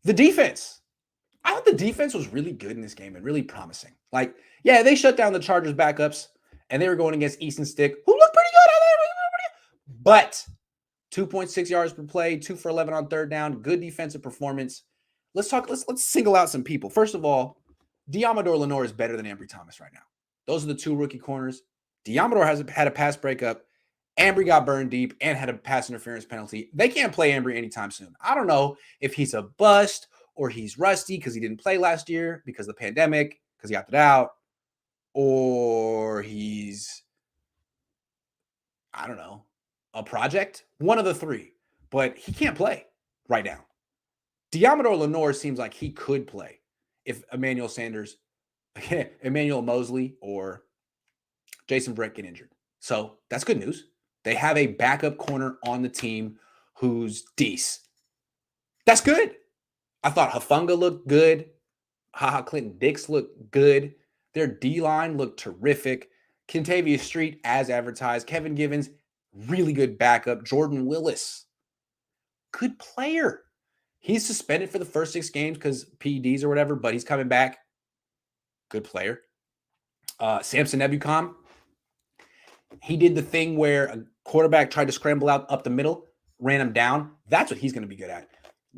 The defense. I thought the defense was really good in this game and really promising. Like, yeah, they shut down the Chargers backups and they were going against Easton Stick, who looked pretty good. But 2.6 yards per play, 2 for 11 on third down, good defensive performance. Let's single out some people. First of all, Diamador Lenore is better than Ambry Thomas right now. Those are the two rookie corners. Diamador has had a pass breakup. Ambry got burned deep and had a pass interference penalty. They can't play Ambry anytime soon. I don't know if he's a bust or he's rusty because he didn't play last year because of the pandemic, because he opted out, or he's, I don't know, a project. One of the three. But he can't play right now. Diamador Lenore seems like he could play if Emmanuel Mosley, or Jason Brett get injured. So that's good news. They have a backup corner on the team who's decent. That's good. I thought Hufanga looked good. Clinton Dix looked good. Their D-line looked terrific. Kentavious Street, as advertised. Kevin Givens, really good backup. Jordan Willis, good player. He's suspended for the first 6 games because PEDs or whatever, but he's coming back. Good player. Samson Ebukam, he did the thing where a quarterback tried to scramble out up the middle, ran him down. That's what he's going to be good at.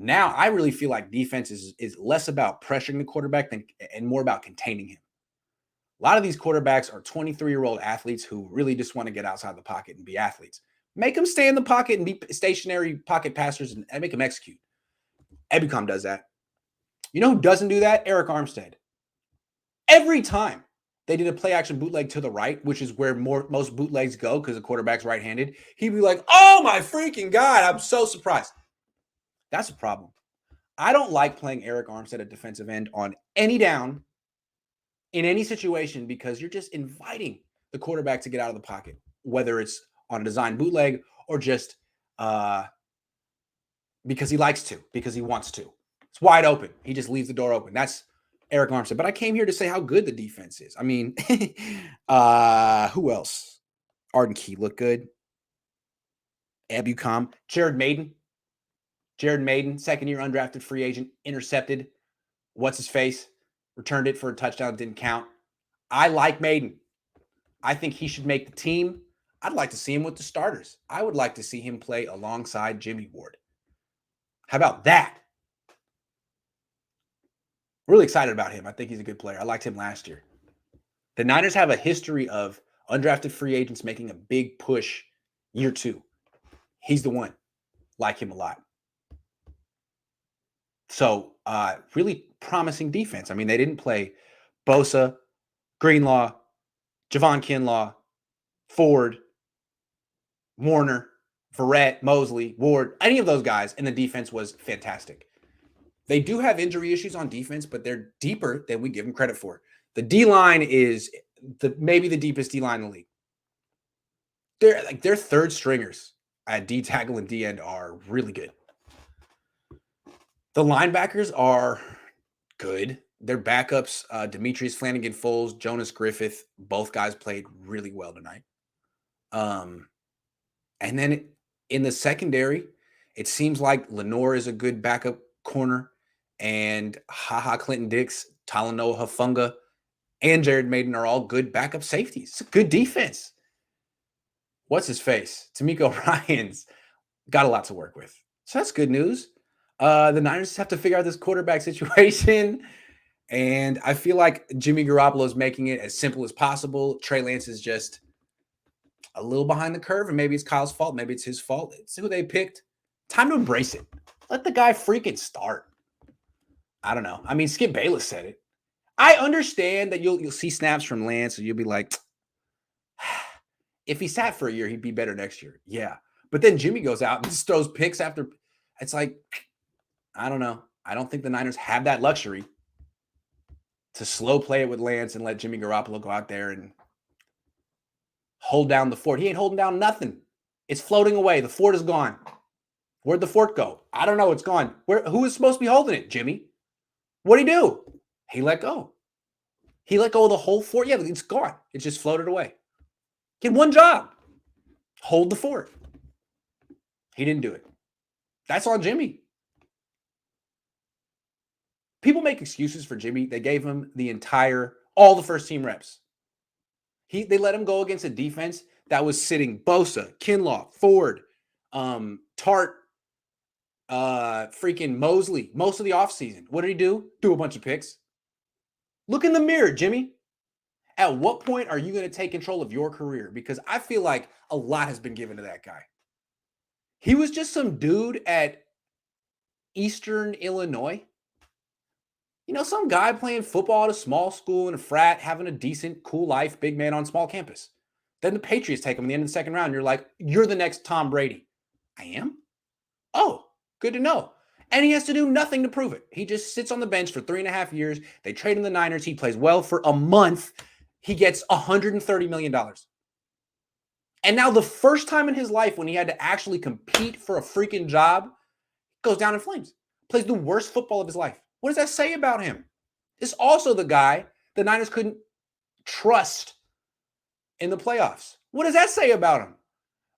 Now, I really feel like defense is less about pressuring the quarterback and more about containing him. A lot of these quarterbacks are 23-year-old athletes who really just want to get outside the pocket and be athletes. Make them stay in the pocket and be stationary pocket passers and make them execute. Ebukam does that. You know who doesn't do that? Eric Armstead. Every time they did a play action bootleg to the right, which is where most bootlegs go because the quarterback's right-handed, he'd be like, oh my freaking God, I'm so surprised. That's a problem. I don't like playing Eric Armstead at defensive end on any down in any situation because you're just inviting the quarterback to get out of the pocket, whether it's on a design bootleg or just because he likes to, because he wants to. It's wide open. He just leaves the door open. That's Eric Armstead. But I came here to say how good the defense is. I mean, who else? Arden Key looked good. Ebukam. Jared Maiden, second-year undrafted free agent, intercepted. What's his face? Returned it for a touchdown. Didn't count. I like Maiden. I think he should make the team. I'd like to see him with the starters. I would like to see him play alongside Jimmy Ward. How about that? Really excited about him. I think he's a good player. I liked him last year. The Niners have a history of undrafted free agents making a big push year 2. He's the one. Like him a lot. So, really promising defense. I mean, they didn't play Bosa, Greenlaw, Javon Kinlaw, Ford, Warner, Verrett, Mosley, Ward, any of those guys, and the defense was fantastic. They do have injury issues on defense, but they're deeper than we give them credit for. The D-line is maybe the deepest D-line in the league. Their third stringers at D tackle and D end are really good. The linebackers are good. Their backups, Demetrius Flanagan-Foles, Jonas Griffith, both guys played really well tonight. And then in the secondary, it seems like Lenore is a good backup corner, and Clinton Dix, Talanoa Hufanga, and Jared Maiden are all good backup safeties. It's a good defense. What's his face? D'Amico Ryans got a lot to work with. So that's good news. The Niners have to figure out this quarterback situation. And I feel like Jimmy Garoppolo is making it as simple as possible. Trey Lance is just a little behind the curve, and maybe it's Kyle's fault. Maybe it's his fault. It's who they picked. Time to embrace it. Let the guy freaking start. I don't know. I mean, Skip Bayless said it. I understand that you'll see snaps from Lance, and you'll be like, if he sat for a year, he'd be better next year. Yeah. But then Jimmy goes out and just throws picks after. It's like, I don't know. I don't think the Niners have that luxury to slow play it with Lance and let Jimmy Garoppolo go out there and hold down the fort. He ain't holding down nothing. It's floating away. The fort is gone. Where'd the fort go? I don't know. It's gone. Who is supposed to be holding it? Jimmy. What'd he do? He let go. He let go of the whole fort. Yeah, it's gone. It just floated away. He had one job. Hold the fort. He didn't do it. That's on Jimmy. People make excuses for Jimmy. They gave him all the first team reps. They let him go against a defense that was sitting Bosa, Kinlaw, Ford, Tart, freaking Mosley most of the offseason. What did he do? Do a bunch of picks. Look in the mirror, Jimmy. At what point are you going to take control of your career? Because I feel like a lot has been given to that guy. He was just some dude at Eastern Illinois. You know, some guy playing football at a small school in a frat, having a decent, cool life, big man on small campus. Then the Patriots take him in the end of the second round. You're like, you're the next Tom Brady. I am? Oh, good to know. And he has to do nothing to prove it. He just sits on the bench for 3.5 years. They trade him the Niners. He plays well for a month. He gets $130 million. And now the first time in his life when he had to actually compete for a freaking job, goes down in flames. Plays the worst football of his life. What does that say about him? It's also the guy the Niners couldn't trust in the playoffs. What does that say about him?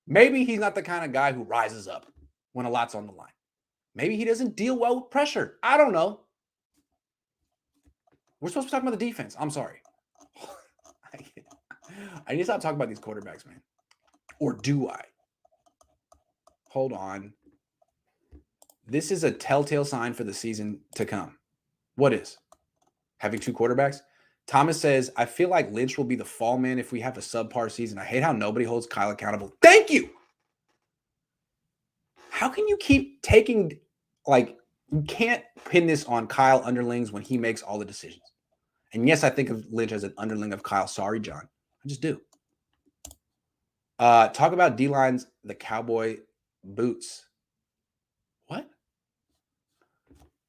Maybe he's not the kind of guy who rises up when a lot's on the line. Maybe he doesn't deal well with pressure. I don't know. We're supposed to be talking about the defense. I'm sorry. I need to stop talking about these quarterbacks, man. Or do I? Hold on. This is a telltale sign for the season to come. What is? Having two quarterbacks? Thomas says, I feel like Lynch will be the fall man if we have a subpar season. I hate how nobody holds Kyle accountable. Thank you. How can you keep taking, you can't pin this on Kyle underlings when he makes all the decisions. And yes, I think of Lynch as an underling of Kyle. Sorry, John. I just do. Talk about D-lines, the cowboy boots. What?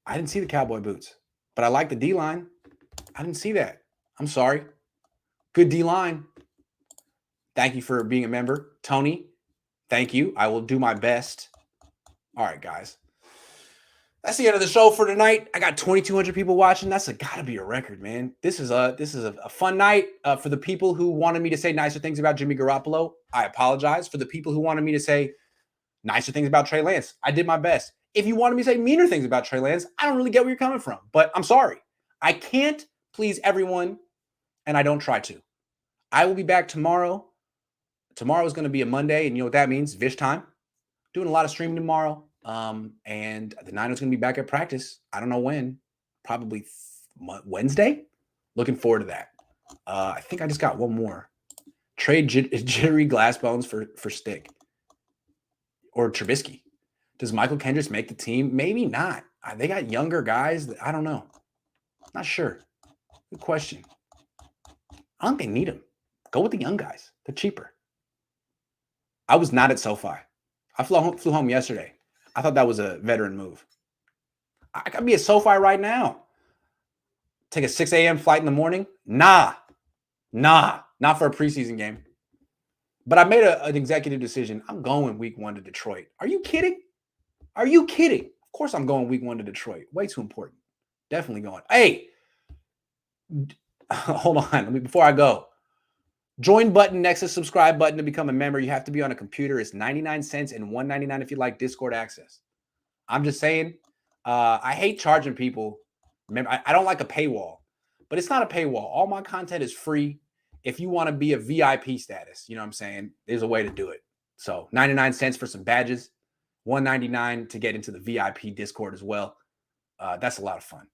I didn't see the cowboy boots, but I like the D-line. I didn't see that. I'm sorry. Good D-line. Thank you for being a member. Tony, thank you. I will do my best. All right, guys. That's the end of the show for tonight. I got 2,200 people watching. That's got to be a record, man. This is a fun night. For the people who wanted me to say nicer things about Jimmy Garoppolo, I apologize. For the people who wanted me to say nicer things about Trey Lance, I did my best. If you wanted me to say meaner things about Trey Lance, I don't really get where you're coming from. But I'm sorry. I can't please everyone, and I don't try to. I will be back tomorrow. Tomorrow is going to be a Monday, and you know what that means? Vish time. Doing a lot of streaming tomorrow. And the Niners going to be back at practice. I don't know when. Probably Wednesday. Looking forward to that. I think I just got one more. Trade Jittery Glassbones for Stick. Or Trubisky. Does Michael Kendricks make the team? Maybe not. They got younger guys. I don't know. Not sure. Good question. I don't think they need them. Go with the young guys. They're cheaper. I was not at SoFi. I flew home yesterday. I thought that was a veteran move. I could be at SoFi right now. Take a 6 a.m. flight in the morning? Nah. Not for a preseason game. But I made an executive decision. I'm going week 1 to Detroit. Are you kidding? Of course I'm going week 1 to Detroit. Way too important. Definitely going. Hey, hold on. Before I go. Join button next to subscribe button to become a member. You have to be on a computer. It's 99 cents and $1.99 if you like Discord access. I'm just saying, I hate charging people. Remember, I don't like a paywall, but it's not a paywall. All my content is free. If you want to be a VIP status, you know what I'm saying? There's a way to do it. So 99 cents for some badges, $1.99 to get into the VIP Discord as well. That's a lot of fun.